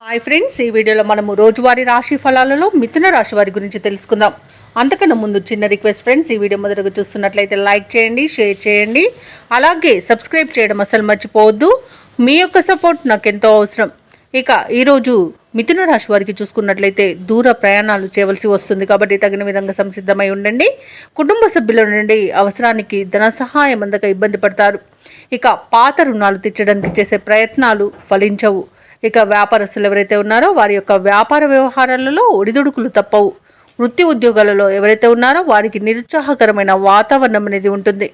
Hi friends, ఈ వీడియోలో మనము రోజువారీ రాశి ఫలాలలో మిథున రాశి వారి గురించి తెలుసుకుందాం. అంతకన్నా ముందు చిన్న రిక్వెస్ట్ ఫ్రెండ్స్, ఈ వీడియో మొదటగా చూస్తున్నట్లయితే లైక్ చేయండి, షేర్ చేయండి, అలాగే సబ్స్క్రైబ్ చేయడం అసలు మర్చిపోవద్దు. మీ యొక్క సపోర్ట్ నాకు ఎంతో అవసరం. ఇక ఈరోజు మిథున రాశి వారికి చూసుకున్నట్లయితే దూర ప్రయాణాలు చేయవలసి వస్తుంది కాబట్టి తగిన విధంగా సంసిద్ధమై ఉండండి. కుటుంబ సభ్యుల నుండి అవసరానికి ధన సహాయం అందక ఇబ్బంది పడతారు. ఇక పాత రుణాలు తీర్చడానికి చేసే ప్రయత్నాలు ఫలించవు. ఇక వ్యాపారస్తులు ఎవరైతే ఉన్నారో వారి యొక్క వ్యాపార వ్యవహారాలలో ఒడిదుడుకులు తప్పవు. వృత్తి ఉద్యోగాలలో ఎవరైతే ఉన్నారో వారికి నిరుత్సాహకరమైన వాతావరణం అనేది ఉంటుంది.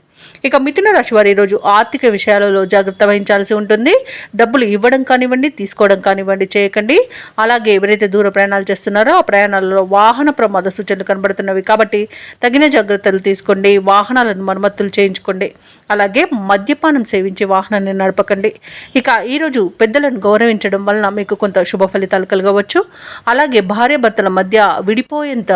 ఇక మిథున రాశి వారు ఈరోజు ఆర్థిక విషయాలలో జాగ్రత్త వహించాల్సి ఉంటుంది. డబ్బులు ఇవ్వడం కానివ్వండి, తీసుకోవడం కానివ్వండి చేయకండి. అలాగే ఎవరైతే దూర ప్రయాణాలు చేస్తున్నారో ఆ ప్రయాణాలలో వాహన ప్రమాద సూచనలు కనబడుతున్నవి కాబట్టి తగిన జాగ్రత్తలు తీసుకోండి. వాహనాలను మరమ్మతులు చేయించుకోండి. అలాగే మద్యపానం సేవించి వాహనాన్ని నడపకండి. ఇక ఈరోజు పెద్దలను గౌరవించడం వలన మీకు కొంత శుభ ఫలితాలు కలగవచ్చు. అలాగే భార్యాభర్తల మధ్య విడిపోయేంత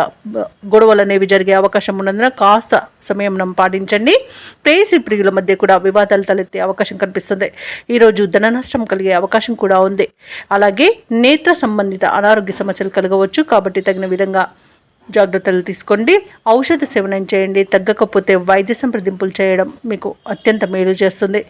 గొడవలు అనేవి జరిగే అవకాశం ఉన్నందున కాస్త సమయం పాటించండి. ప్రేయసి ప్రియుల మధ్య కూడా వివాదాలు తలెత్తే అవకాశం కనిపిస్తుంది. ఈరోజు ధన నష్టం కలిగే అవకాశం కూడా ఉంది. అలాగే నేత్ర సంబంధిత అనారోగ్య సమస్యలు కలగవచ్చు కాబట్టి తగిన విధంగా జాగ్రత్తలు తీసుకోండి. ఔషధ సేవనం చేయండి. తగ్గకపోతే వైద్య సంప్రదింపులు చేయడం మీకు అత్యంత మేలు చేస్తుంది.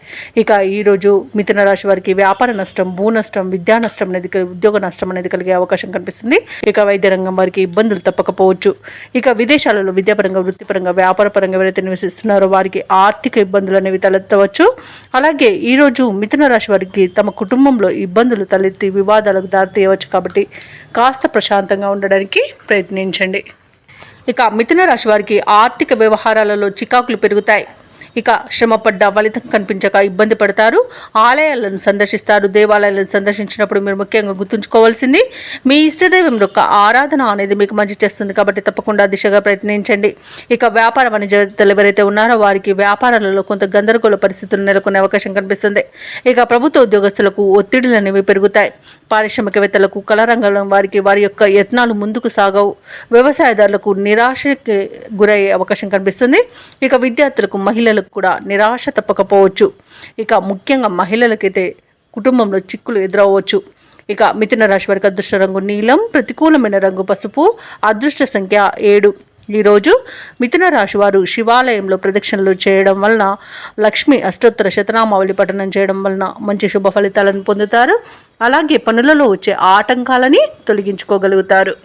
ఇక ఈరోజు మిథున రాశి వారికి వ్యాపార నష్టం, భూ నష్టం, విద్యా నష్టం అనేది, ఉద్యోగ నష్టం అనేది కలిగే అవకాశం కనిపిస్తుంది. ఇక వైద్య రంగం వారికి ఇబ్బందులు తప్పకపోవచ్చు. ఇక విదేశాలలో విద్యాపరంగా, వృత్తిపరంగా, వ్యాపారపరంగా ఎవరైతే నివసిస్తున్నారో వారికి ఆర్థిక ఇబ్బందులు అనేవి తలెత్తవచ్చు. అలాగే ఈరోజు మిథున రాశి వారికి తమ కుటుంబంలో ఇబ్బందులు తలెత్తి వివాదాలకు దారితీయవచ్చు కాబట్టి కాస్త ప్రశాంతంగా ఉండడానికి ప్రయత్నించండి. ఇక మిథున రాశి వారికి ఆర్థిక వ్యవహారాలలో చికాకులు పెరుగుతాయి. ఇక శ్రమపడ్డ ఫలితం కనిపించక ఇబ్బంది పడతారు. ఆలయాలను సందర్శిస్తారు. దేవాలయాలను సందర్శించినప్పుడు మీరు ముఖ్యంగా గుర్తుంచుకోవాల్సింది మీ ఇష్టదైవం యొక్క ఆరాధన అనేది మీకు మంచి చేస్తుంది కాబట్టి తప్పకుండా దిశగా ప్రయత్నించండి. ఇక వ్యాపార వాణిజ్యవేత్తలు ఎవరైతే ఉన్నారో వారికి వ్యాపారాలలో కొంత గందరగోళ పరిస్థితులు నెలకొనే అవకాశం కనిపిస్తుంది. ఇక ప్రభుత్వ ఉద్యోగస్తులకు ఒత్తిడులు అనేవి పెరుగుతాయి. పారిశ్రామికవేత్తలకు, కళారంగంలో వారికి వారి యొక్క యత్నాలు ముందుకు సాగవు. వ్యవసాయదారులకు నిరాశకి గురయ్యే అవకాశం కనిపిస్తుంది. ఇక విద్యార్థులకు, మహిళలకు కూడా నిరాశ తప్పకపోవచ్చు. ఇక ముఖ్యంగా మహిళలకైతే కుటుంబంలో చిక్కులు ఎదురవ్వచ్చు. ఇక మిథున రాశి వారికి అదృష్ట రంగు నీలం, ప్రతికూలమైన రంగు పసుపు, అదృష్ట సంఖ్య 7. ఈరోజు మిథున రాశి వారు శివాలయంలో ప్రదక్షిణలు చేయడం వలన, లక్ష్మి అష్టోత్తర శతనామావళి పఠనం చేయడం వలన మంచి శుభ ఫలితాలను పొందుతారు. అలాగే పనులలో వచ్చే ఆటంకాలని తొలగించుకోగలుగుతారు.